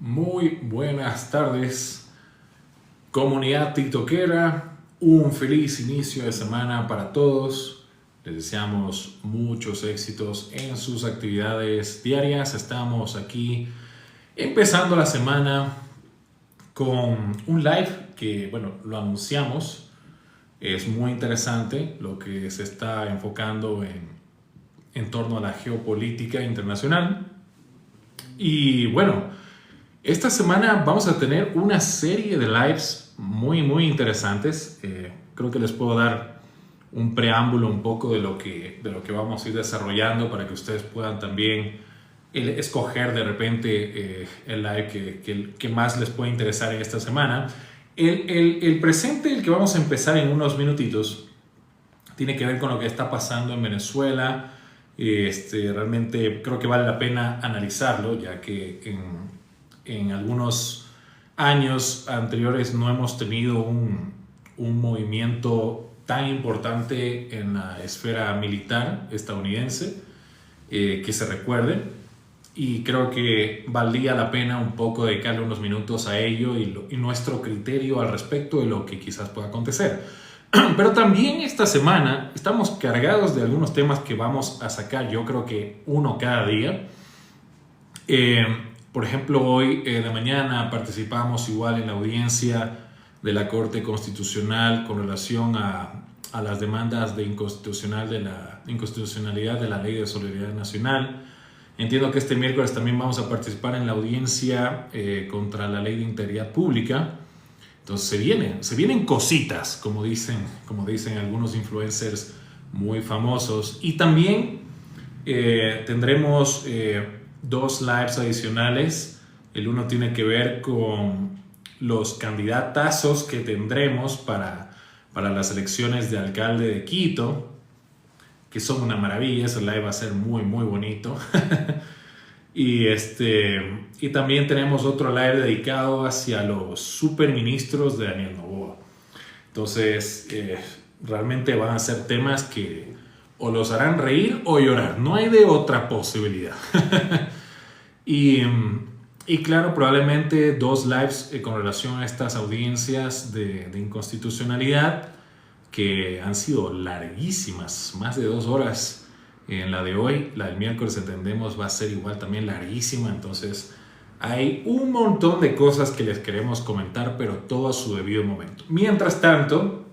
Muy buenas tardes, comunidad tiktokera. Un feliz inicio de semana para todos. Les deseamos muchos éxitos en sus actividades diarias. Estamos aquí empezando la semana con un live que, bueno, lo anunciamos. Es muy interesante lo que se está enfocando en torno a la geopolítica internacional. Y bueno, esta semana vamos a tener una serie de lives muy interesantes. Creo que les puedo dar un preámbulo un poco de lo que vamos a ir desarrollando para que ustedes puedan también escoger de repente el live que más les puede interesar en esta semana. El presente, el que vamos a empezar en unos minutitos, tiene que ver con lo que está pasando en Venezuela. Realmente creo que vale la pena analizarlo, ya que en algunos años anteriores no hemos tenido un movimiento tan importante en la esfera militar estadounidense que se recuerde, y creo que valdría la pena un poco dedicarle unos minutos a ello y nuestro criterio al respecto de lo que quizás pueda acontecer. Pero también esta semana estamos cargados de algunos temas que vamos a sacar, yo creo que uno cada día. Por ejemplo, hoy de mañana participamos igual en la audiencia de la Corte Constitucional con relación a las demandas de inconstitucionalidad de la Ley de Solidaridad Nacional. Entiendo que este miércoles también vamos a participar en la audiencia contra la Ley de Integridad Pública. Entonces se vienen cositas, como dicen algunos influencers muy famosos. Y también tendremos dos lives adicionales. El uno tiene que ver con los candidatazos que tendremos para las elecciones de alcalde de Quito, que son una maravilla. Ese live va a ser muy bonito. Y también tenemos otro live dedicado hacia los superministros de Daniel Noboa. Entonces, realmente van a ser temas que o los harán reír o llorar. No hay de otra posibilidad. Y claro, probablemente dos lives con relación a estas audiencias de inconstitucionalidad que han sido larguísimas, más de 2 horas. En la de hoy, la del miércoles entendemos va a ser igual también larguísima. Entonces hay un montón de cosas que les queremos comentar, pero todo a su debido momento. Mientras tanto,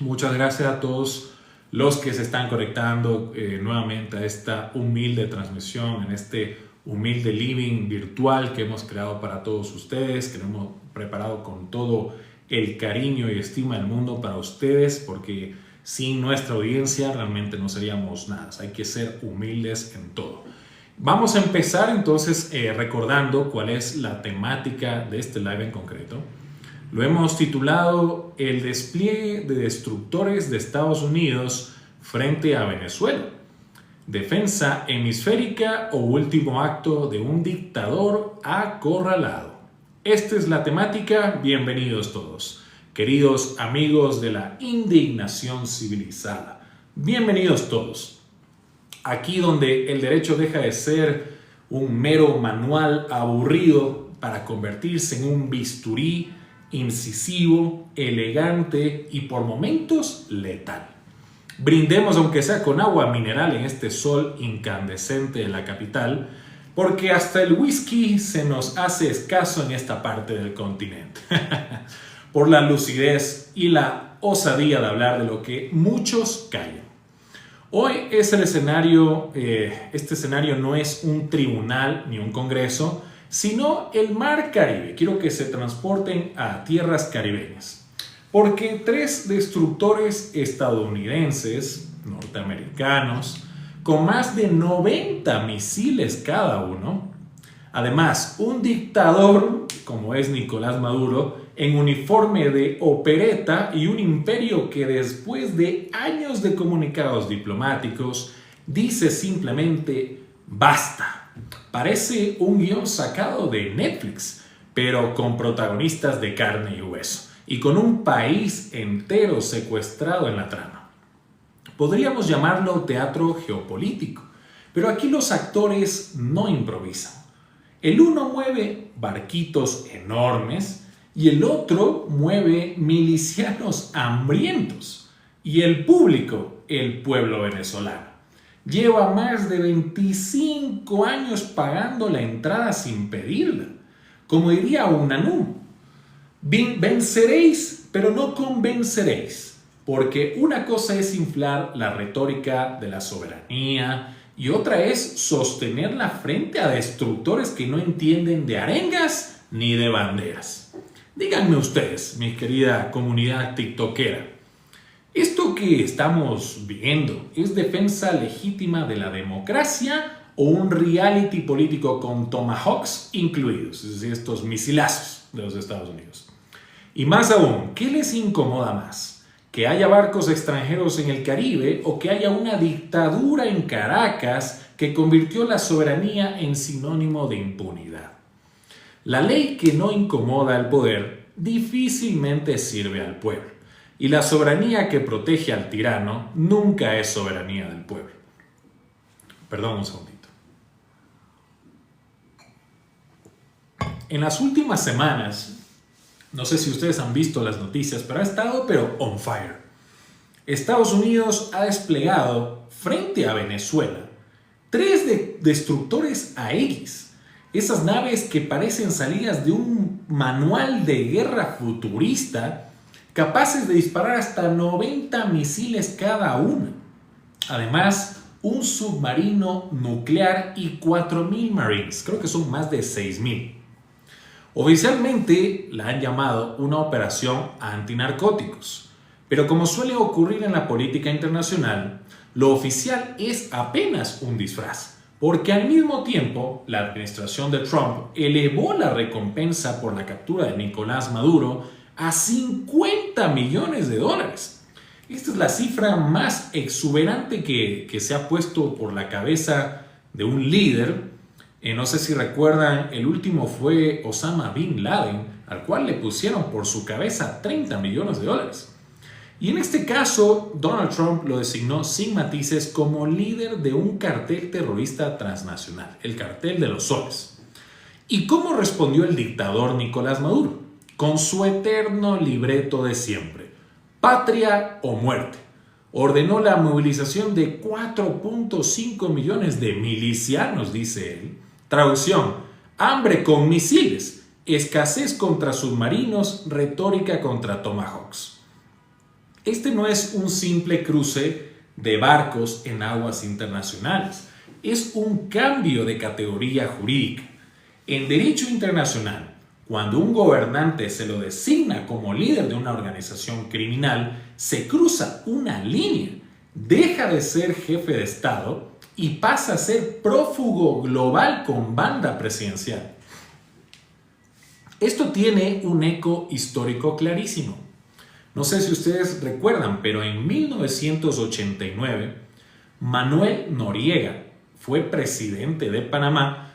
muchas gracias a todos los que se están conectando nuevamente a esta humilde transmisión, en este humilde living virtual que hemos creado para todos ustedes, que lo hemos preparado con todo el cariño y estima del mundo para ustedes, porque sin nuestra audiencia realmente no seríamos nada. Hay que ser humildes en todo. Vamos a empezar entonces recordando cuál es la temática de este live en concreto. Lo hemos titulado El despliegue de destructores de Estados Unidos frente a Venezuela. Defensa hemisférica o último acto de un dictador acorralado. Esta es la temática. Bienvenidos todos. Queridos amigos de la indignación civilizada, bienvenidos todos. Aquí donde el derecho deja de ser un mero manual aburrido para convertirse en un bisturí incisivo, elegante y por momentos letal. Brindemos aunque sea con agua mineral en este sol incandescente de la capital, porque hasta el whisky se nos hace escaso en esta parte del continente. Por la lucidez y la osadía de hablar de lo que muchos callan. Hoy es el escenario, este escenario no es un tribunal ni un congreso, sino el mar Caribe. Quiero que se transporten a tierras caribeñas, porque 3 destructores estadounidenses, norteamericanos, con más de 90 misiles cada uno, además un dictador como es Nicolás Maduro, en uniforme de opereta, y un imperio que después de años de comunicados diplomáticos dice simplemente basta. Parece un guión sacado de Netflix, pero con protagonistas de carne y hueso y con un país entero secuestrado en la trama. Podríamos llamarlo teatro geopolítico, pero aquí los actores no improvisan. El uno mueve barquitos enormes y el otro mueve milicianos hambrientos. Y el público, el pueblo venezolano, lleva más de 25 años pagando la entrada sin pedirla. Como diría Unanú, venceréis, pero no convenceréis, porque una cosa es inflar la retórica de la soberanía y otra es sostenerla frente a destructores que no entienden de arengas ni de banderas. Díganme ustedes, mi querida comunidad tiktokera, ¿esto que estamos viendo es defensa legítima de la democracia o un reality político con tomahawks incluidos, es decir, estos misilazos de los Estados Unidos? Y más aún, ¿qué les incomoda más? ¿Que haya barcos extranjeros en el Caribe o que haya una dictadura en Caracas que convirtió la soberanía en sinónimo de impunidad? La ley que no incomoda al poder difícilmente sirve al pueblo. Y la soberanía que protege al tirano nunca es soberanía del pueblo. Perdón un segundito. En las últimas semanas, no sé si ustedes han visto las noticias, pero ha estado on fire. Estados Unidos ha desplegado frente a Venezuela 3 destructores Aegis. Esas naves que parecen salidas de un manual de guerra futurista, capaces de disparar hasta 90 misiles cada una. Además, un submarino nuclear y 4.000 Marines. Creo que son más de 6.000. Oficialmente la han llamado una operación antinarcóticos. Pero como suele ocurrir en la política internacional, lo oficial es apenas un disfraz. Porque al mismo tiempo, la administración de Trump elevó la recompensa por la captura de Nicolás Maduro a $50 millones. Esta es la cifra más exuberante que se ha puesto por la cabeza de un líder. No sé si recuerdan, el último fue Osama Bin Laden, al cual le pusieron por su cabeza $30 millones. Y en este caso, Donald Trump lo designó sin matices como líder de un cartel terrorista transnacional, el Cartel de los Soles. ¿Y cómo respondió el dictador Nicolás Maduro? Con su eterno libreto de siempre: patria o muerte. Ordenó la movilización de 4.5 millones de milicianos, dice él. Traducción: hambre con misiles, escasez contra submarinos, retórica contra tomahawks. Este no es un simple cruce de barcos en aguas internacionales, es un cambio de categoría jurídica. En derecho internacional, cuando un gobernante se lo designa como líder de una organización criminal, se cruza una línea, deja de ser jefe de Estado y pasa a ser prófugo global con banda presidencial. Esto tiene un eco histórico clarísimo. No sé si ustedes recuerdan, pero en 1989, Manuel Noriega fue presidente de Panamá,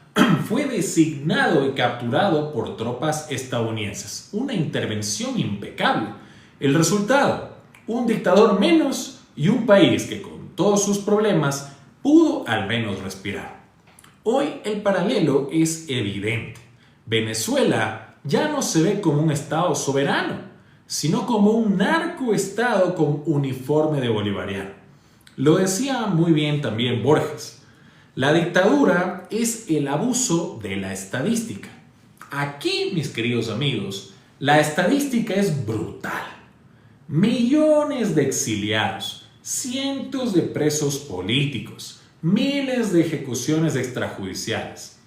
fue designado y capturado por tropas estadounidenses. Una intervención impecable. El resultado: un dictador menos y un país que con todos sus problemas pudo al menos respirar. Hoy el paralelo es evidente. Venezuela ya no se ve como un estado soberano, sino como un narcoestado con uniforme de bolivariano. Lo decía muy bien también Borges: la dictadura es el abuso de la estadística. Aquí, mis queridos amigos, la estadística es brutal. Millones de exiliados, cientos de presos políticos, miles de ejecuciones extrajudiciales.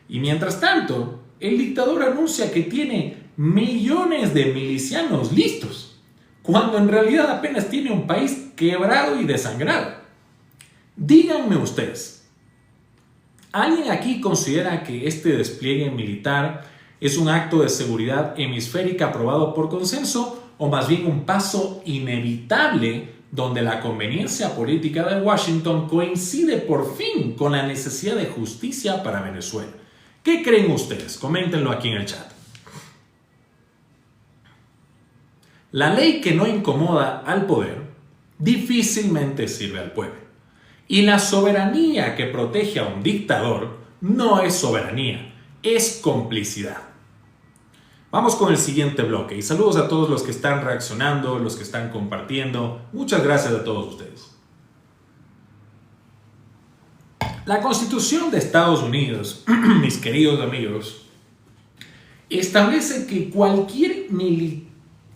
Y mientras tanto, el dictador anuncia que tiene millones de milicianos listos, cuando en realidad apenas tiene un país quebrado y desangrado. Díganme ustedes, ¿alguien aquí considera que este despliegue militar es un acto de seguridad hemisférica aprobado por consenso o más bien un paso inevitable donde la conveniencia política de Washington coincide por fin con la necesidad de justicia para Venezuela? ¿Qué creen ustedes? Coméntenlo aquí en el chat. La ley que no incomoda al poder difícilmente sirve al pueblo. Y la soberanía que protege a un dictador no es soberanía, es complicidad. Vamos con el siguiente bloque y saludos a todos los que están reaccionando, los que están compartiendo. Muchas gracias a todos ustedes. La Constitución de Estados Unidos, mis queridos amigos, establece que cualquier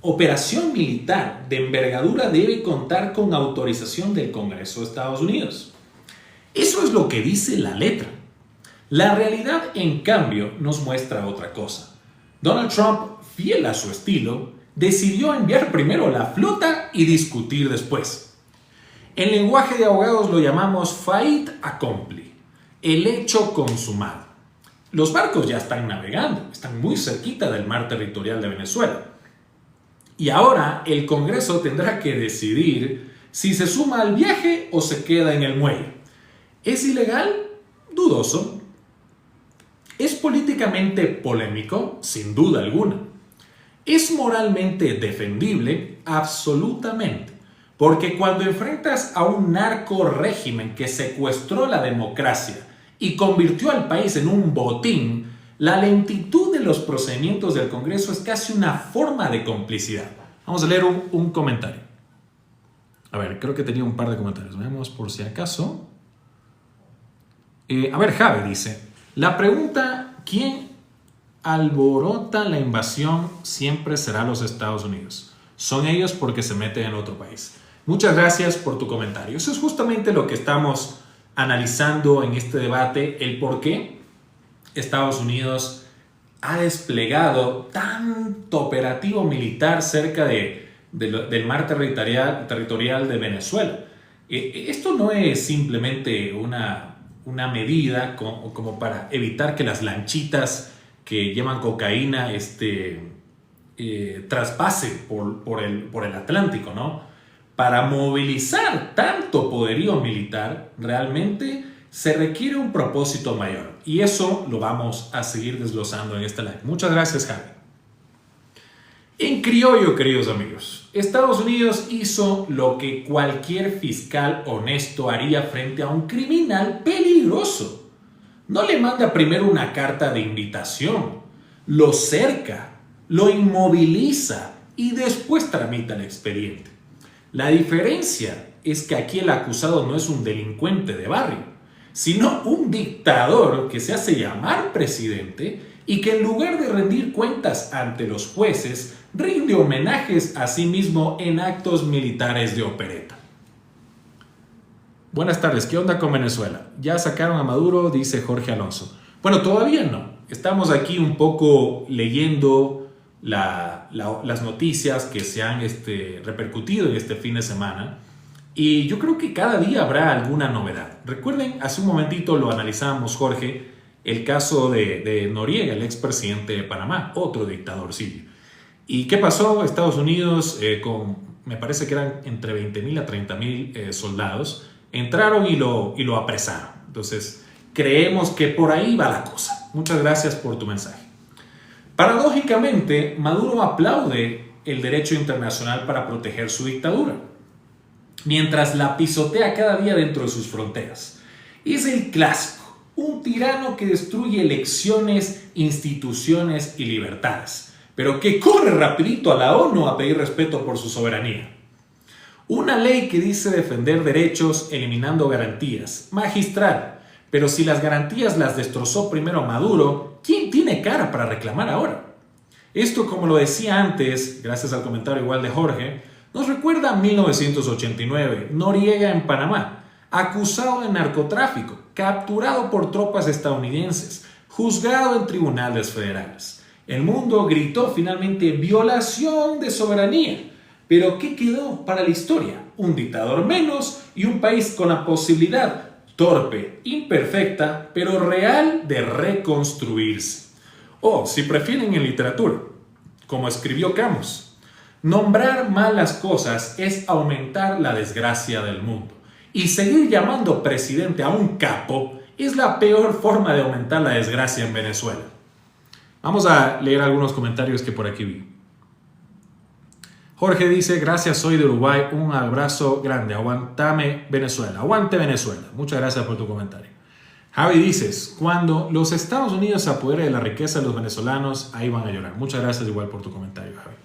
operación militar de envergadura debe contar con autorización del Congreso de Estados Unidos. Eso es lo que dice la letra. La realidad, en cambio, nos muestra otra cosa. Donald Trump, fiel a su estilo, decidió enviar primero la flota y discutir después. En lenguaje de abogados lo llamamos fait accompli, el hecho consumado. Los barcos ya están navegando, están muy cerquita del mar territorial de Venezuela. Y ahora el Congreso tendrá que decidir si se suma al viaje o se queda en el muelle. ¿Es ilegal? Dudoso. ¿Es políticamente polémico? Sin duda alguna. ¿Es moralmente defendible? Absolutamente. Porque cuando enfrentas a un narco régimen que secuestró la democracia y convirtió al país en un botín, la lentitud de los procedimientos del Congreso es casi una forma de complicidad. Vamos a leer un comentario. A ver, creo que tenía un par de comentarios. Veamos por si acaso. A ver, Javi dice... La pregunta, ¿quién alborota la invasión? Siempre será los Estados Unidos. Son ellos porque se meten en otro país. Muchas gracias por tu comentario. Eso es justamente lo que estamos analizando en este debate, el por qué Estados Unidos ha desplegado tanto operativo militar cerca del mar territorial de Venezuela. Esto no es simplemente una medida como para evitar que las lanchitas que llevan cocaína traspasen por el Atlántico, ¿no? Para movilizar tanto poderío militar, realmente se requiere un propósito mayor. Y eso lo vamos a seguir desglosando en este live. Muchas gracias, Javi. En criollo, queridos amigos, Estados Unidos hizo lo que cualquier fiscal honesto haría frente a un criminal peligroso. No le manda primero una carta de invitación, lo cerca, lo inmoviliza y después tramita el expediente. La diferencia es que aquí el acusado no es un delincuente de barrio, sino un dictador que se hace llamar presidente y que en lugar de rendir cuentas ante los jueces, rinde homenajes a sí mismo en actos militares de opereta. Buenas tardes, ¿qué onda con Venezuela? ¿Ya sacaron a Maduro? Dice Jorge Alonso. Bueno, todavía no. Estamos aquí un poco leyendo las noticias que se han repercutido en este fin de semana y yo creo que cada día habrá alguna novedad. Recuerden, hace un momentito lo analizábamos, Jorge, el caso de Noriega, el expresidente de Panamá, otro dictador sirio. ¿Y qué pasó? Estados Unidos, me parece que eran entre 20,000 a 30,000 soldados, entraron y lo apresaron. Entonces, creemos que por ahí va la cosa. Muchas gracias por tu mensaje. Paradójicamente, Maduro aplaude el derecho internacional para proteger su dictadura, mientras la pisotea cada día dentro de sus fronteras. Es el clásico, un tirano que destruye elecciones, instituciones y libertades, pero que corre rapidito a la ONU a pedir respeto por su soberanía. Una ley que dice defender derechos eliminando garantías. Magistral. Pero si las garantías las destrozó primero Maduro, ¿quién tiene cara para reclamar ahora? Esto, como lo decía antes, gracias al comentario igual de Jorge, nos recuerda a 1989, Noriega en Panamá, acusado de narcotráfico, capturado por tropas estadounidenses, juzgado en tribunales federales. El mundo gritó finalmente violación de soberanía. Pero ¿qué quedó para la historia? Un dictador menos y un país con la posibilidad, torpe, imperfecta, pero real, de reconstruirse. O, si prefieren en literatura, como escribió Camus, nombrar malas cosas es aumentar la desgracia del mundo. Y seguir llamando presidente a un capo es la peor forma de aumentar la desgracia en Venezuela. Vamos a leer algunos comentarios que por aquí vi. Jorge dice, gracias, soy de Uruguay, un abrazo grande, aguantame Venezuela, aguante Venezuela. Muchas gracias por tu comentario. Javi dices, cuando los Estados Unidos se apoderen de la riqueza de los venezolanos, ahí van a llorar. Muchas gracias igual por tu comentario, Javi.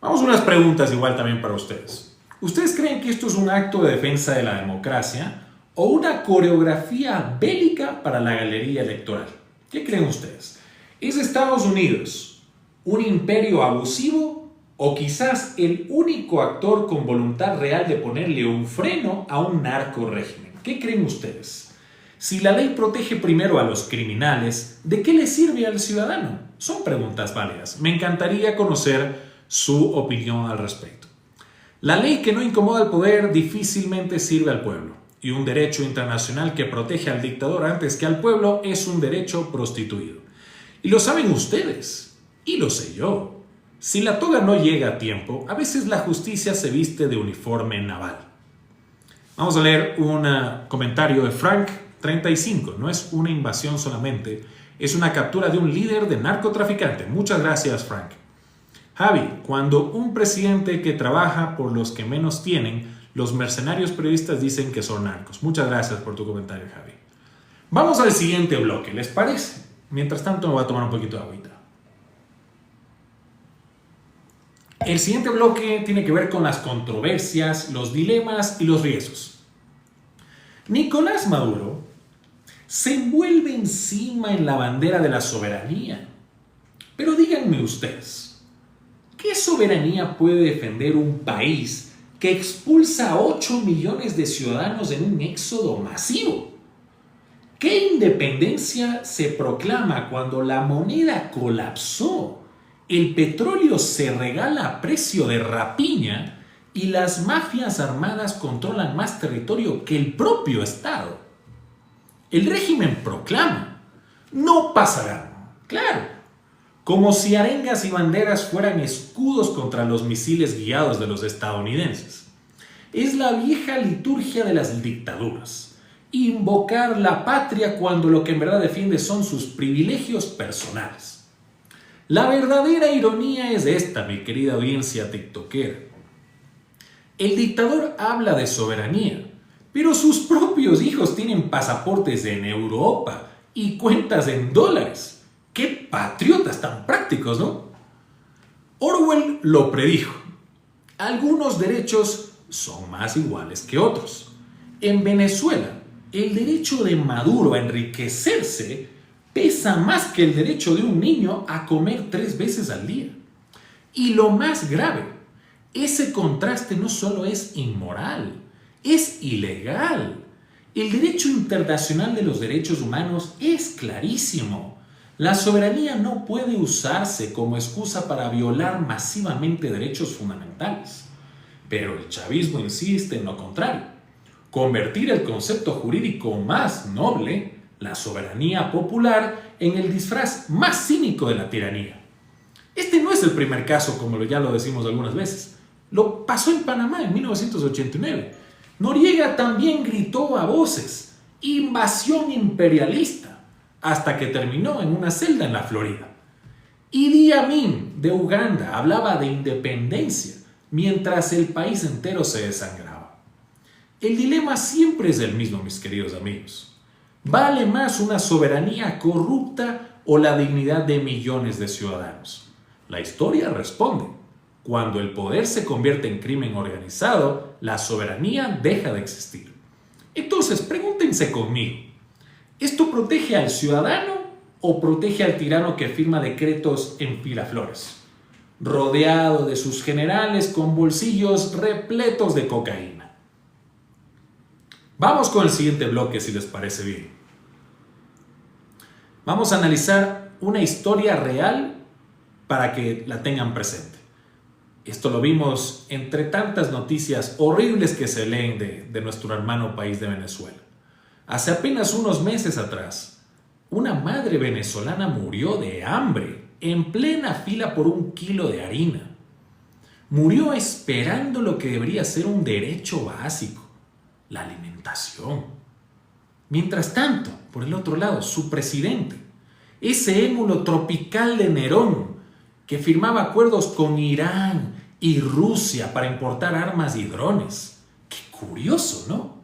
Vamos a unas preguntas igual también para ustedes. ¿Ustedes creen que esto es un acto de defensa de la democracia o una coreografía bélica para la galería electoral? ¿Qué creen ustedes? ¿Es Estados Unidos un imperio abusivo o quizás el único actor con voluntad real de ponerle un freno a un narco régimen? ¿Qué creen ustedes? Si la ley protege primero a los criminales, ¿de qué le sirve al ciudadano? Son preguntas válidas. Me encantaría conocer su opinión al respecto. La ley que no incomoda al poder difícilmente sirve al pueblo. Y un derecho internacional que protege al dictador antes que al pueblo es un derecho prostituido. Y lo saben ustedes. Y lo sé yo. Si la toga no llega a tiempo, a veces la justicia se viste de uniforme naval. Vamos a leer un comentario de Frank 35. No es una invasión solamente, es una captura de un líder de narcotraficante. Muchas gracias, Frank. Javi, cuando un presidente que trabaja por los que menos tienen, los mercenarios periodistas dicen que son narcos. Muchas gracias por tu comentario, Javi. Vamos al siguiente bloque, ¿les parece? Mientras tanto me voy a tomar un poquito de agüita. El siguiente bloque tiene que ver con las controversias, los dilemas y los riesgos. Nicolás Maduro se envuelve encima en la bandera de la soberanía. Pero díganme ustedes, ¿qué soberanía puede defender un país que expulsa a 8 millones de ciudadanos en un éxodo masivo? ¿Qué independencia se proclama cuando la moneda colapsó, el petróleo se regala a precio de rapiña y las mafias armadas controlan más territorio que el propio Estado? El régimen proclama, no pasará. Claro, como si arengas y banderas fueran escudos contra los misiles guiados de los estadounidenses. Es la vieja liturgia de las dictaduras. Invocar la patria cuando lo que en verdad defiende son sus privilegios personales. La verdadera ironía es esta, mi querida audiencia tiktokera. El dictador habla de soberanía, pero sus propios hijos tienen pasaportes en Europa y cuentas en dólares. ¡Qué patriotas tan prácticos!, ¿no? Orwell lo predijo. Algunos derechos son más iguales que otros. En Venezuela, el derecho de Maduro a enriquecerse pesa más que el derecho de un niño a comer 3 veces al día. Y lo más grave, ese contraste no solo es inmoral, es ilegal. El derecho internacional de los derechos humanos es clarísimo. La soberanía no puede usarse como excusa para violar masivamente derechos fundamentales. Pero el chavismo insiste en lo contrario. Convertir el concepto jurídico más noble, la soberanía popular, en el disfraz más cínico de la tiranía. Este no es el primer caso, como ya lo decimos algunas veces. Lo pasó en Panamá en 1989. Noriega también gritó a voces, invasión imperialista, hasta que terminó en una celda en la Florida. Idi Amin de Uganda hablaba de independencia, mientras el país entero se desangraba. El dilema siempre es el mismo, mis queridos amigos. ¿Vale más una soberanía corrupta o la dignidad de millones de ciudadanos? La historia responde. Cuando el poder se convierte en crimen organizado, la soberanía deja de existir. Entonces, pregúntense conmigo, ¿esto protege al ciudadano o protege al tirano que firma decretos en Miraflores, rodeado de sus generales con bolsillos repletos de cocaína? Vamos con el siguiente bloque, si les parece bien. Vamos a analizar una historia real para que la tengan presente. Esto lo vimos entre tantas noticias horribles que se leen de nuestro hermano país de Venezuela. Hace apenas unos meses atrás, una madre venezolana murió de hambre en plena fila por 1 kilo de harina. Murió esperando lo que debería ser un derecho básico, la alimentación. Mientras tanto, por el otro lado, su presidente, ese émulo tropical de Nerón, que firmaba acuerdos con Irán y Rusia para importar armas y drones. Qué curioso, ¿no?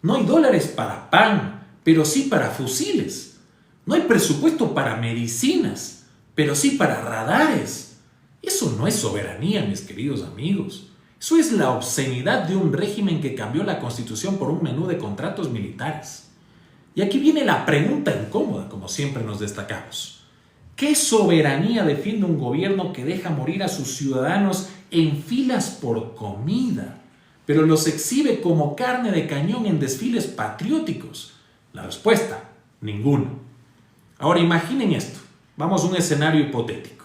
No hay dólares para pan, pero sí para fusiles. No hay presupuesto para medicinas, pero sí para radares. Eso no es soberanía, mis queridos amigos. Eso es la obscenidad de un régimen que cambió la Constitución por un menú de contratos militares. Y aquí viene la pregunta incómoda, como siempre nos destacamos. ¿Qué soberanía defiende un gobierno que deja morir a sus ciudadanos en filas por comida, pero los exhibe como carne de cañón en desfiles patrióticos? La respuesta, ninguna. Ahora imaginen esto. Vamos a un escenario hipotético.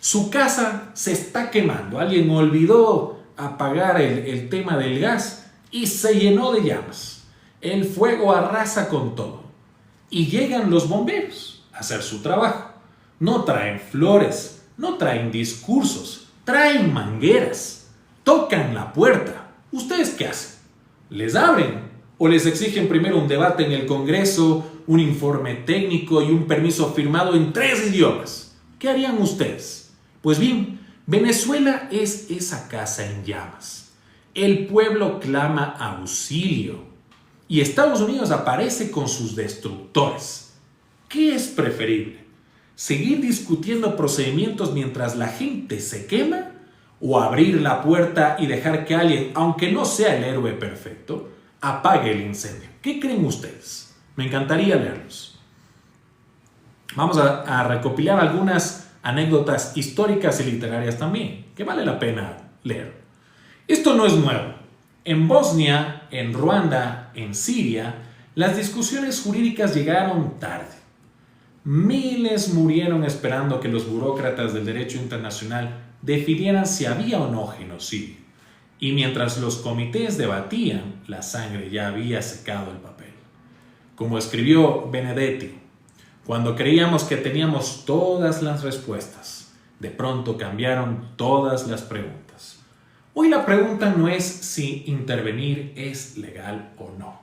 Su casa se está quemando. Alguien olvidó apagar el tema del gas y se llenó de llamas. El fuego arrasa con todo. Y llegan los bomberos a hacer su trabajo. No traen flores, no traen discursos, traen mangueras. Tocan la puerta. ¿Ustedes qué hacen? ¿Les abren o les exigen primero un debate en el Congreso, un informe técnico y un permiso firmado en 3 idiomas? ¿Qué harían ustedes? Pues bien, Venezuela es esa casa en llamas. El pueblo clama auxilio y Estados Unidos aparece con sus destructores. ¿Qué es preferible? ¿Seguir discutiendo procedimientos mientras la gente se quema? ¿O abrir la puerta y dejar que alguien, aunque no sea el héroe perfecto, apague el incendio? ¿Qué creen ustedes? Me encantaría leerlos. Vamos a recopilar algunas anécdotas históricas y literarias también, que vale la pena leer. Esto no es nuevo. En Bosnia, en Ruanda, en Siria, las discusiones jurídicas llegaron tarde. Miles murieron esperando que los burócratas del derecho internacional definieran si había o no genocidio. Y mientras los comités debatían, la sangre ya había secado el papel. Como escribió Benedetti, cuando creíamos que teníamos todas las respuestas, de pronto cambiaron todas las preguntas. Hoy la pregunta no es si intervenir es legal o no.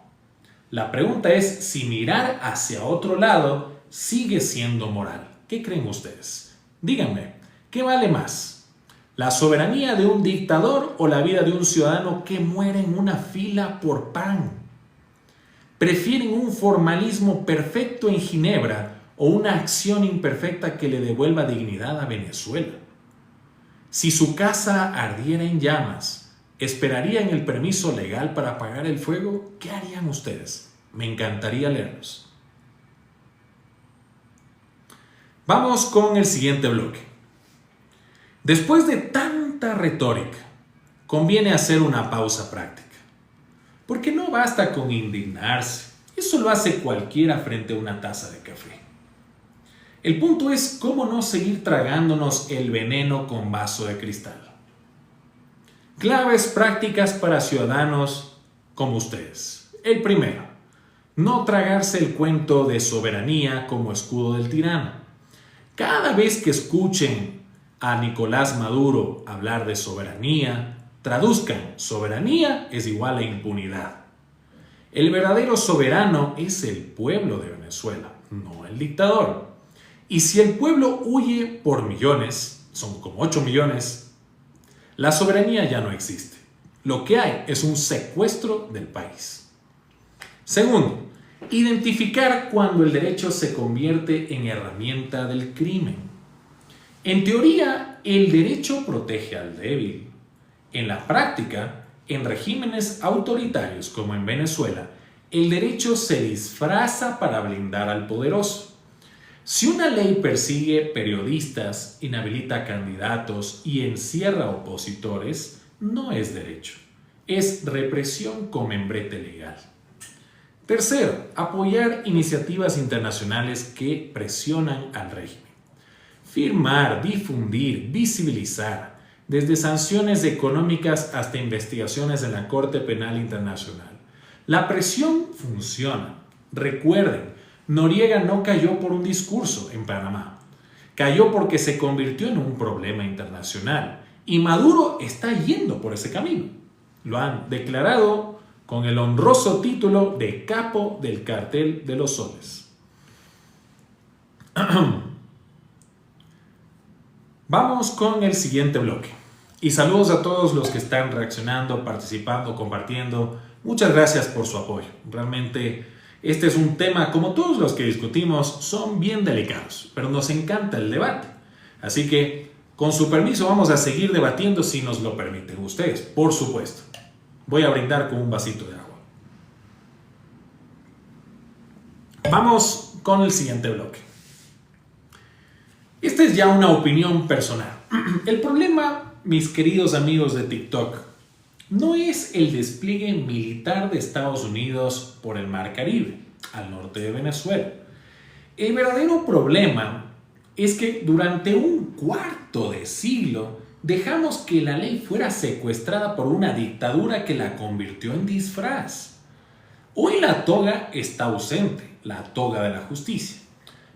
La pregunta es si mirar hacia otro lado sigue siendo moral. ¿Qué creen ustedes? Díganme, ¿qué vale más? ¿La soberanía de un dictador o la vida de un ciudadano que muere en una fila por pan? ¿Prefieren un formalismo perfecto en Ginebra o una acción imperfecta que le devuelva dignidad a Venezuela? Si su casa ardiera en llamas, ¿esperarían el permiso legal para apagar el fuego? ¿Qué harían ustedes? Me encantaría leerlos. Vamos con el siguiente bloque. Después de tanta retórica, conviene hacer una pausa práctica. Porque no basta con indignarse. Eso lo hace cualquiera frente a una taza de café. El punto es cómo no seguir tragándonos el veneno con vaso de cristal. Claves prácticas para ciudadanos como ustedes. El primero, no tragarse el cuento de soberanía como escudo del tirano. Cada vez que escuchen a Nicolás Maduro hablar de soberanía, traduzcan, soberanía es igual a impunidad. El verdadero soberano es el pueblo de Venezuela, no el dictador. Y si el pueblo huye por millones, son como 8 millones, la soberanía ya no existe. Lo que hay es un secuestro del país. Segundo, identificar cuando el derecho se convierte en herramienta del crimen. En teoría, el derecho protege al débil. En la práctica, en regímenes autoritarios como en Venezuela, el derecho se disfraza para blindar al poderoso. Si una ley persigue periodistas, inhabilita candidatos y encierra opositores, no es derecho, es represión con membrete legal. Tercero, apoyar iniciativas internacionales que presionan al régimen. Firmar, difundir, visibilizar, desde sanciones económicas hasta investigaciones en la Corte Penal Internacional. La presión funciona. Recuerden, Noriega no cayó por un discurso en Panamá. Cayó porque se convirtió en un problema internacional. Y Maduro está yendo por ese camino. Lo han declarado con el honroso título de capo del cartel de los soles. Vamos con el siguiente bloque. Y saludos a todos los que están reaccionando, participando, compartiendo. Muchas gracias por su apoyo. Realmente Este es un tema, como todos los que discutimos, son bien delicados, pero nos encanta el debate. Así que, con su permiso, vamos a seguir debatiendo si nos lo permiten ustedes, por supuesto. Voy a brindar con un vasito de agua. Vamos con el siguiente bloque. Esta es ya una opinión personal. El problema, mis queridos amigos de TikTok, no es el despliegue militar de Estados Unidos por el Mar Caribe, al norte de Venezuela. El verdadero problema es que durante un cuarto de siglo dejamos que la ley fuera secuestrada por una dictadura que la convirtió en disfraz. Hoy la toga está ausente, la toga de la justicia,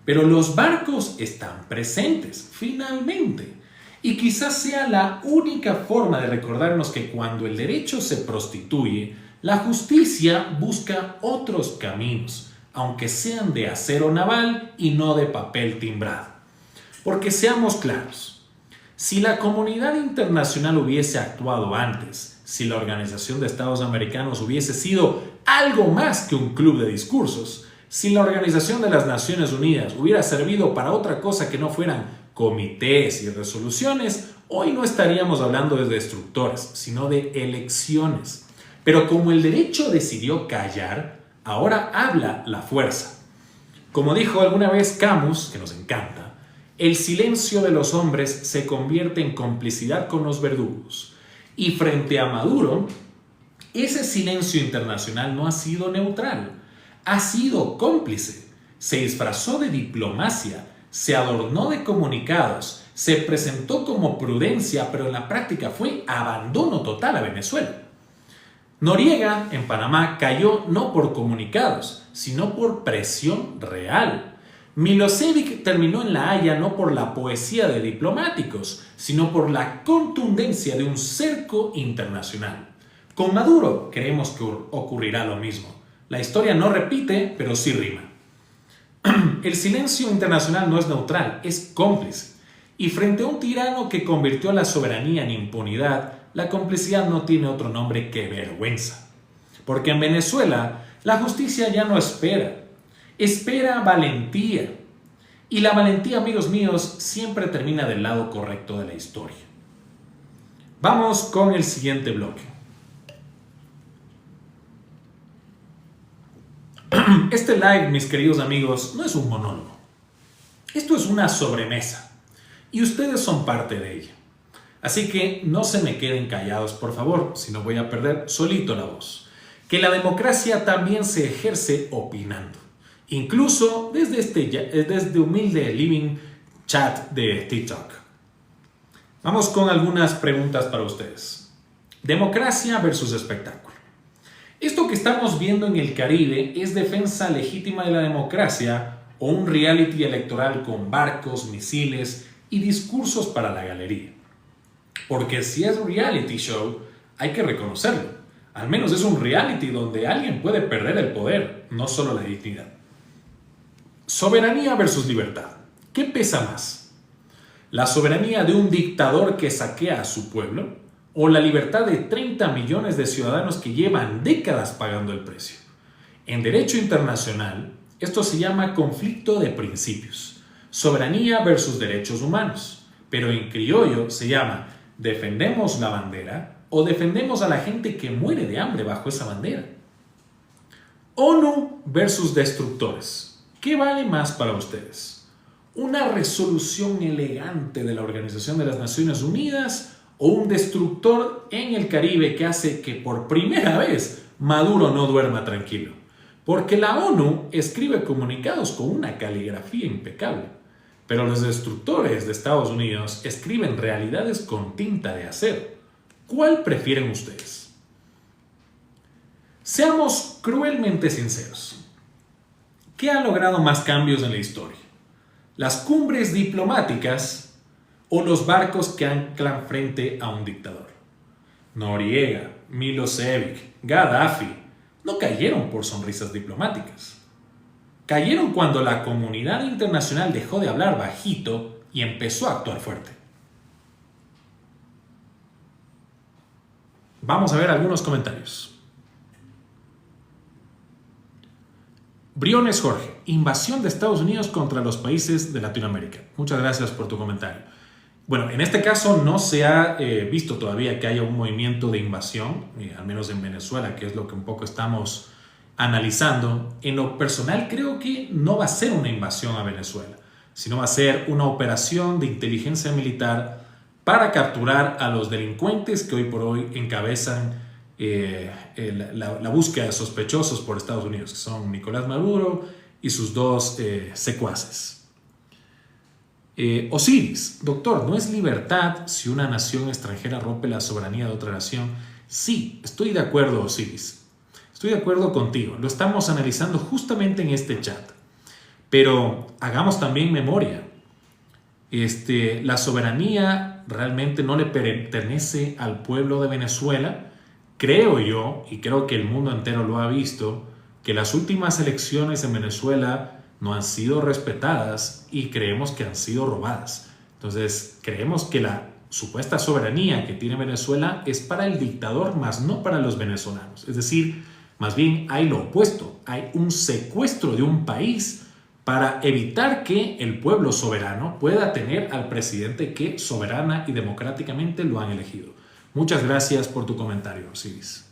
pero los barcos están presentes, finalmente. Y quizás sea la única forma de recordarnos que cuando el derecho se prostituye, la justicia busca otros caminos, aunque sean de acero naval y no de papel timbrado. Porque seamos claros, si la comunidad internacional hubiese actuado antes, si la Organización de Estados Americanos hubiese sido algo más que un club de discursos, si la Organización de las Naciones Unidas hubiera servido para otra cosa que no fueran comités y resoluciones, hoy no estaríamos hablando de destructores, sino de elecciones. Pero como el derecho decidió callar, ahora habla la fuerza. Como dijo alguna vez Camus, que nos encanta, el silencio de los hombres se convierte en complicidad con los verdugos. Y frente a Maduro, ese silencio internacional no ha sido neutral, ha sido cómplice, se disfrazó de diplomacia, se adornó de comunicados, se presentó como prudencia, pero en la práctica fue abandono total a Venezuela. Noriega, en Panamá, cayó no por comunicados, sino por presión real. Milosevic terminó en La Haya no por la poesía de diplomáticos, sino por la contundencia de un cerco internacional. Con Maduro creemos que ocurrirá lo mismo. La historia no repite, pero sí rima. El silencio internacional no es neutral, es cómplice. Y frente a un tirano que convirtió a la soberanía en impunidad, la complicidad no tiene otro nombre que vergüenza. Porque en Venezuela, la justicia ya no espera, espera valentía. Y la valentía, amigos míos, siempre termina del lado correcto de la historia. Vamos con el siguiente bloque. Este live, mis queridos amigos, no es un monólogo. Esto es una sobremesa. Y ustedes son parte de ella. Así que no se me queden callados, por favor, si no voy a perder solito la voz. Que la democracia también se ejerce opinando. Incluso desde humilde living chat de TikTok. Vamos con algunas preguntas para ustedes. Democracia versus espectáculo. ¿Esto que estamos viendo en el Caribe es defensa legítima de la democracia o un reality electoral con barcos, misiles y discursos para la galería? Porque si es reality show, hay que reconocerlo. Al menos es un reality donde alguien puede perder el poder, no solo la dignidad. Soberanía versus libertad. ¿Qué pesa más? ¿La soberanía de un dictador que saquea a su pueblo? ¿O la libertad de 30 millones de ciudadanos que llevan décadas pagando el precio? En derecho internacional, esto se llama conflicto de principios. Soberanía versus derechos humanos. Pero en criollo se llama ¿defendemos la bandera o defendemos a la gente que muere de hambre bajo esa bandera? ONU versus destructores. ¿Qué vale más para ustedes? ¿Una resolución elegante de la Organización de las Naciones Unidas o un destructor en el Caribe que hace que por primera vez Maduro no duerma tranquilo? Porque la ONU escribe comunicados con una caligrafía impecable, pero los destructores de Estados Unidos escriben realidades con tinta de acero. ¿Cuál prefieren ustedes? Seamos cruelmente sinceros. ¿Qué ha logrado más cambios en la historia? ¿Las cumbres diplomáticas o los barcos que anclan frente a un dictador? Noriega, Milosevic, Gaddafi no cayeron por sonrisas diplomáticas. Cayeron cuando la comunidad internacional dejó de hablar bajito y empezó a actuar fuerte. Vamos a ver algunos comentarios. Briones Jorge, invasión de Estados Unidos contra los países de Latinoamérica. Muchas gracias por tu comentario. Bueno, en este caso no se ha visto todavía que haya un movimiento de invasión, al menos en Venezuela, que es lo que un poco estamos analizando. En lo personal creo que no va a ser una invasión a Venezuela, sino va a ser una operación de inteligencia militar para capturar a los delincuentes que hoy por hoy encabezan la búsqueda de sospechosos por Estados Unidos, que son Nicolás Maduro y sus dos secuaces. Osiris, doctor, ¿no es libertad si una nación extranjera rompe la soberanía de otra nación? Sí, estoy de acuerdo, Osiris. Estoy de acuerdo contigo. Lo estamos analizando justamente en este chat. Pero hagamos también memoria. La soberanía realmente no le pertenece al pueblo de Venezuela. Creo yo, y creo que el mundo entero lo ha visto, que las últimas elecciones en Venezuela no han sido respetadas y creemos que han sido robadas. Entonces, creemos que la supuesta soberanía que tiene Venezuela es para el dictador, más no para los venezolanos. Es decir, más bien hay lo opuesto, hay un secuestro de un país para evitar que el pueblo soberano pueda tener al presidente que soberana y democráticamente lo han elegido. Muchas gracias por tu comentario, Osiris.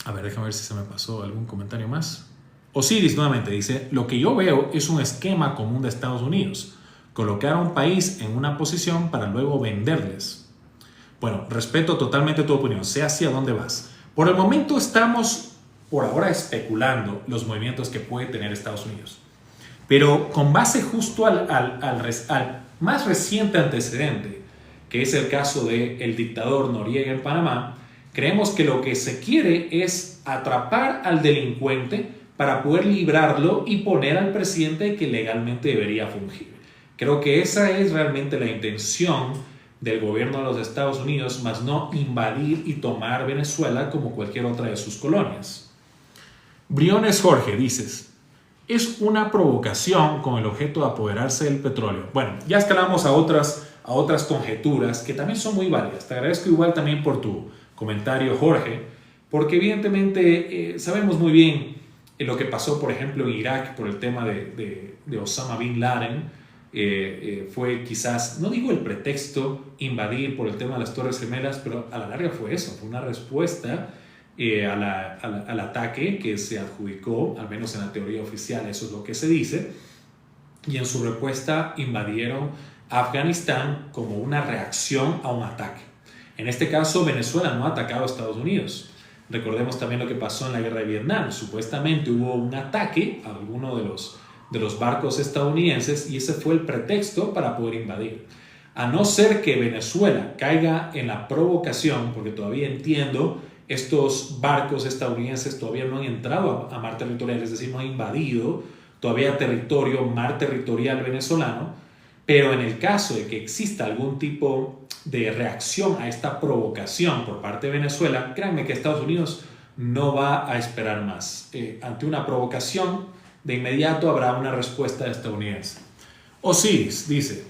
A ver, déjame ver si se me pasó algún comentario más. Osiris nuevamente dice, lo que yo veo es un esquema común de Estados Unidos, colocar a un país en una posición para luego venderles. Bueno, respeto totalmente tu opinión, sé hacia dónde vas. Por el momento estamos, por ahora, especulando los movimientos que puede tener Estados Unidos. Pero con base justo al más reciente antecedente, que es el caso del dictador Noriega en Panamá, creemos que lo que se quiere es atrapar al delincuente para poder librarlo y poner al presidente que legalmente debería fungir. Creo que esa es realmente la intención del gobierno de los Estados Unidos, más no invadir y tomar Venezuela como cualquier otra de sus colonias. Briones Jorge, dices, es una provocación con el objeto de apoderarse del petróleo. Bueno, ya escalamos a otras conjeturas que también son muy válidas. Te agradezco igual también por tu comentario, Jorge, porque evidentemente sabemos muy bien lo que pasó, por ejemplo, en Irak por el tema de Osama Bin Laden. Fue quizás, no digo el pretexto, invadir por el tema de las Torres Gemelas, pero a la larga fue eso, fue una respuesta al ataque que se adjudicó, al menos en la teoría oficial, eso es lo que se dice, y en su respuesta invadieron Afganistán como una reacción a un ataque. En este caso, Venezuela no ha atacado a Estados Unidos. Recordemos también lo que pasó en la guerra de Vietnam. Supuestamente hubo un ataque a alguno de los barcos estadounidenses y ese fue el pretexto para poder invadir. A no ser que Venezuela caiga en la provocación, porque todavía entiendo, estos barcos estadounidenses todavía no han entrado a mar territorial, es decir, no han invadido todavía mar territorial venezolano, pero en el caso de que exista algún tipo de reacción a esta provocación por parte de Venezuela, créanme que Estados Unidos no va a esperar más. Ante una provocación, de inmediato habrá una respuesta estadounidense. Osiris dice,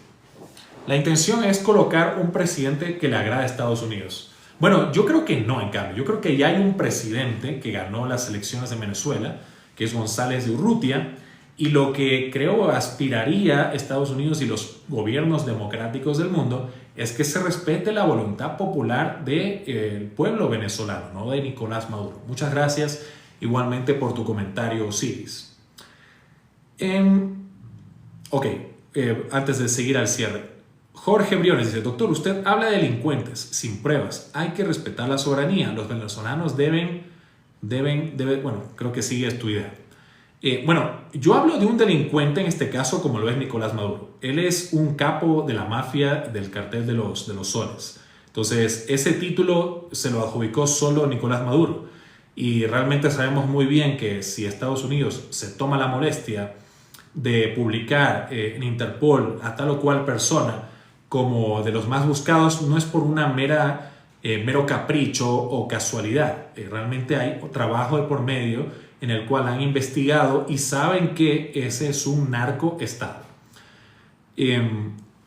la intención es colocar un presidente que le agrade a Estados Unidos. Bueno, yo creo que no, en cambio. Yo creo que ya hay un presidente que ganó las elecciones de Venezuela, que es González de Urrutia, y lo que creo aspiraría Estados Unidos y los gobiernos democráticos del mundo es que se respete la voluntad popular del pueblo venezolano, no de Nicolás Maduro. Muchas gracias igualmente por tu comentario, Osiris. Antes de seguir al cierre, Jorge Briones dice, doctor, usted habla de delincuentes sin pruebas. Hay que respetar la soberanía. Los venezolanos deben, bueno, creo que sigues tu idea. Yo hablo de un delincuente en este caso como lo es Nicolás Maduro. Él es un capo de la mafia del cartel de los soles. Entonces, ese título se lo adjudicó solo Nicolás Maduro. Y realmente sabemos muy bien que si Estados Unidos se toma la molestia de publicar en Interpol a tal o cual persona como de los más buscados, no es por una mero capricho o casualidad. Realmente hay trabajo de por medio en el cual han investigado y saben que ese es un narcoestado.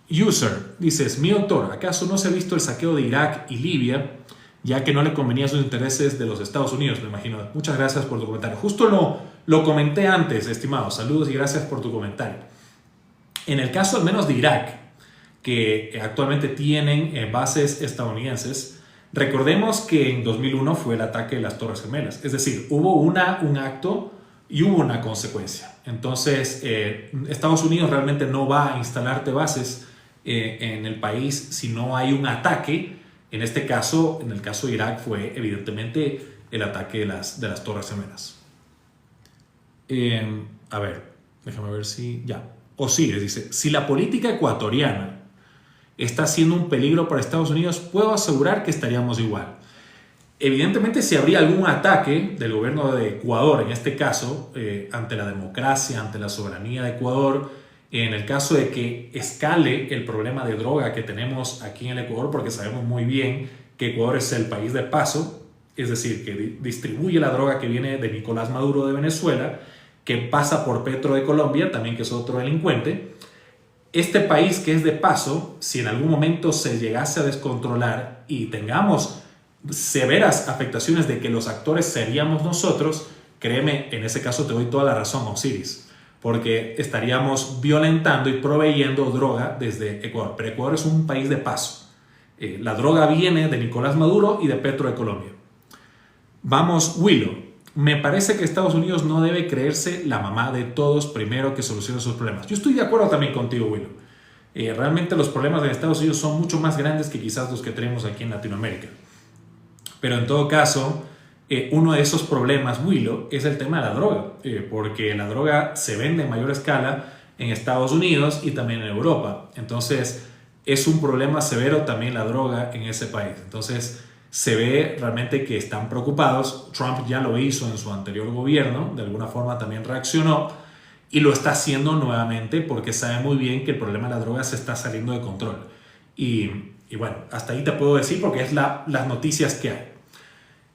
User, dices, mi doctor, ¿acaso no se ha visto el saqueo de Irak y Libia? ya que no le convenía sus intereses de los Estados Unidos, me imagino. Muchas gracias por tu comentario. Justo lo comenté antes, estimado. Saludos y gracias por tu comentario. En el caso al menos de Irak, que actualmente tienen bases estadounidenses, recordemos que en 2001 fue el ataque de las Torres Gemelas. Es decir, hubo un acto y hubo una consecuencia. Entonces, Estados Unidos realmente no va a instalarte bases en el país si no hay un ataque. En este caso, en el caso de Irak, fue evidentemente el ataque de las Torres Gemelas. A ver, déjame ver si... Ya. Osiris dice, si la política ecuatoriana está siendo un peligro para Estados Unidos, puedo asegurar que estaríamos igual. Evidentemente, si habría algún ataque del gobierno de Ecuador, en este caso, ante la democracia, ante la soberanía de Ecuador, en el caso de que escale el problema de droga que tenemos aquí en el Ecuador, porque sabemos muy bien que Ecuador es el país de paso, es decir, que distribuye la droga que viene de Nicolás Maduro de Venezuela, que pasa por Petro de Colombia, también que es otro delincuente. Este país que es de paso, si en algún momento se llegase a descontrolar y tengamos severas afectaciones de que los actores seríamos nosotros, créeme, en ese caso te doy toda la razón, Osiris, porque estaríamos violentando y proveyendo droga desde Ecuador. Pero Ecuador es un país de paso. La droga viene de Nicolás Maduro y de Petro de Colombia. Vamos, Willow. Me parece que Estados Unidos no debe creerse la mamá de todos primero que solucione sus problemas. Yo estoy de acuerdo también contigo, Willow. Realmente los problemas de Estados Unidos son mucho más grandes que quizás los que tenemos aquí en Latinoamérica. Pero en todo caso, uno de esos problemas, Willow, es el tema de la droga, porque la droga se vende en mayor escala en Estados Unidos y también en Europa. Entonces, es un problema severo también la droga en ese país. Entonces, se ve realmente que están preocupados. Trump ya lo hizo en su anterior gobierno, de alguna forma también reaccionó y lo está haciendo nuevamente porque sabe muy bien que el problema de la droga se está saliendo de control. Y bueno, hasta ahí te puedo decir porque es las noticias que hay.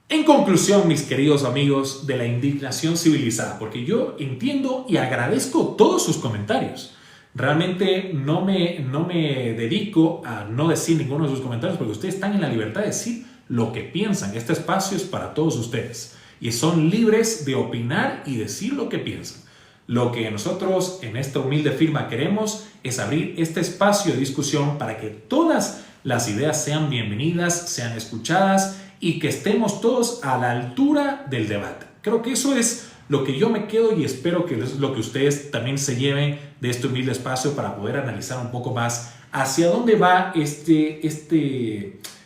En conclusión, mis queridos amigos de la indignación civilizada, porque yo entiendo y agradezco todos sus comentarios. Realmente no me dedico a no decir ninguno de sus comentarios porque ustedes están en la libertad de decir lo que piensan. Este espacio es para todos ustedes y son libres de opinar y decir lo que piensan. Lo que nosotros en esta humilde firma queremos es abrir este espacio de discusión para que todas las ideas sean bienvenidas, sean escuchadas y que estemos todos a la altura del debate. Creo que eso es lo que yo me quedo y espero que es lo que ustedes también se lleven de este humilde espacio para poder analizar un poco más hacia dónde va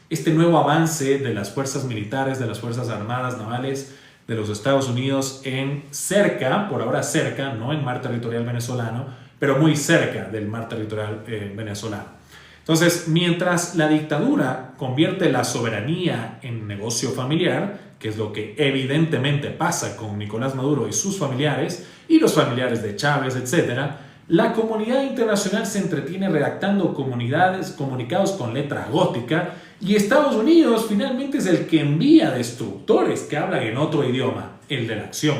este nuevo avance de las fuerzas militares, de las fuerzas armadas navales de los Estados Unidos en cerca, por ahora cerca, no en mar territorial venezolano, pero muy cerca del mar territorial venezolano. Entonces, mientras la dictadura convierte la soberanía en negocio familiar, que es lo que evidentemente pasa con Nicolás Maduro y sus familiares, y los familiares de Chávez, etc., la comunidad internacional se entretiene redactando comunicados con letra gótica y Estados Unidos finalmente es el que envía destructores que hablan en otro idioma, el de la acción.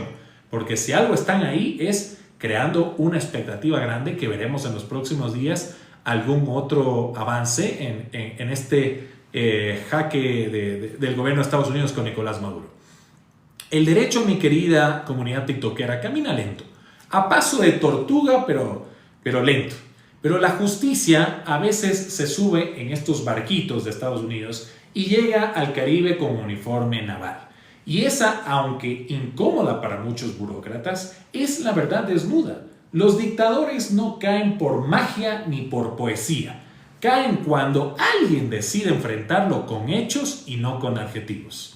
Porque si algo están ahí es creando una expectativa grande que veremos en los próximos días algún otro avance en este jaque del gobierno de Estados Unidos con Nicolás Maduro. El derecho, mi querida comunidad tiktokera, camina lento. A paso de tortuga, pero lento. Pero la justicia a veces se sube en estos barquitos de Estados Unidos y llega al Caribe con uniforme naval. Y esa, aunque incómoda para muchos burócratas, es la verdad desnuda. Los dictadores no caen por magia ni por poesía. Caen cuando alguien decide enfrentarlo con hechos y no con adjetivos.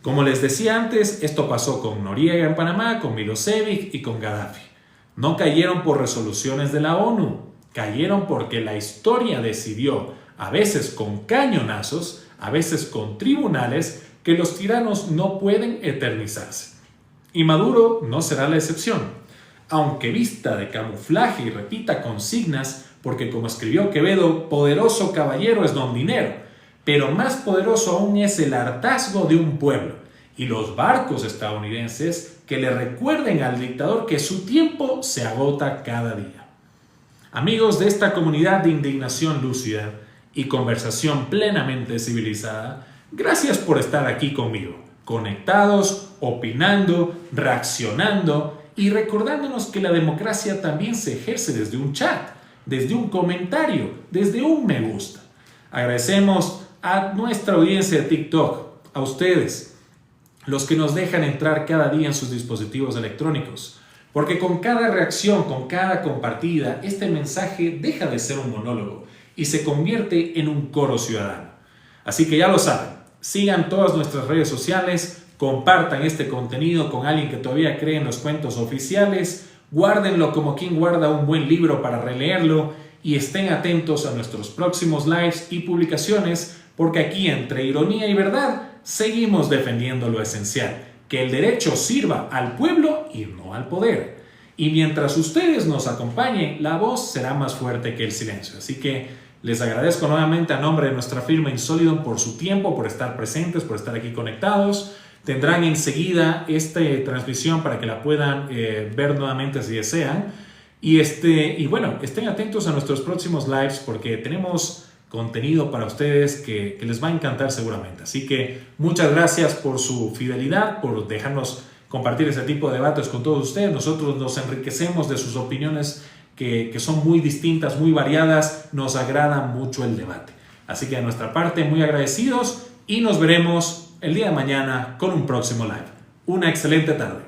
Como les decía antes, esto pasó con Noriega en Panamá, con Milosevic y con Gaddafi. No cayeron por resoluciones de la ONU, cayeron porque la historia decidió, a veces con cañonazos, a veces con tribunales, que los tiranos no pueden eternizarse. Y Maduro no será la excepción. Aunque vista de camuflaje y repita consignas, porque como escribió Quevedo, poderoso caballero es don dinero. Pero más poderoso aún es el hartazgo de un pueblo y los barcos estadounidenses que le recuerden al dictador que su tiempo se agota cada día. Amigos de esta comunidad de indignación lúcida y conversación plenamente civilizada, Gracias por estar aquí conmigo, conectados, opinando, reaccionando y recordándonos que la democracia también se ejerce desde un chat, desde un comentario, desde un me gusta. Agradecemos a nuestra audiencia de TikTok, a ustedes, los que nos dejan entrar cada día en sus dispositivos electrónicos, porque con cada reacción, con cada compartida, este mensaje deja de ser un monólogo y se convierte en un coro ciudadano. Así que ya lo saben, sigan todas nuestras redes sociales, compartan este contenido con alguien que todavía cree en los cuentos oficiales, guárdenlo como quien guarda un buen libro para releerlo y estén atentos a nuestros próximos lives y publicaciones, porque aquí entre ironía y verdad seguimos defendiendo lo esencial, que el derecho sirva al pueblo y no al poder. Y mientras ustedes nos acompañen, la voz será más fuerte que el silencio. Así que les agradezco nuevamente a nombre de nuestra firma Insolidum por su tiempo, por estar presentes, por estar aquí conectados. Tendrán enseguida esta transmisión para que la puedan ver nuevamente si desean. Y bueno, estén atentos a nuestros próximos lives porque tenemos contenido para ustedes que les va a encantar seguramente. Así que muchas gracias por su fidelidad, por dejarnos compartir ese tipo de debates con todos ustedes. Nosotros nos enriquecemos de sus opiniones que son muy distintas, muy variadas. Nos agrada mucho el debate. Así que de nuestra parte, muy agradecidos y nos veremos el día de mañana con un próximo live. Una excelente tarde.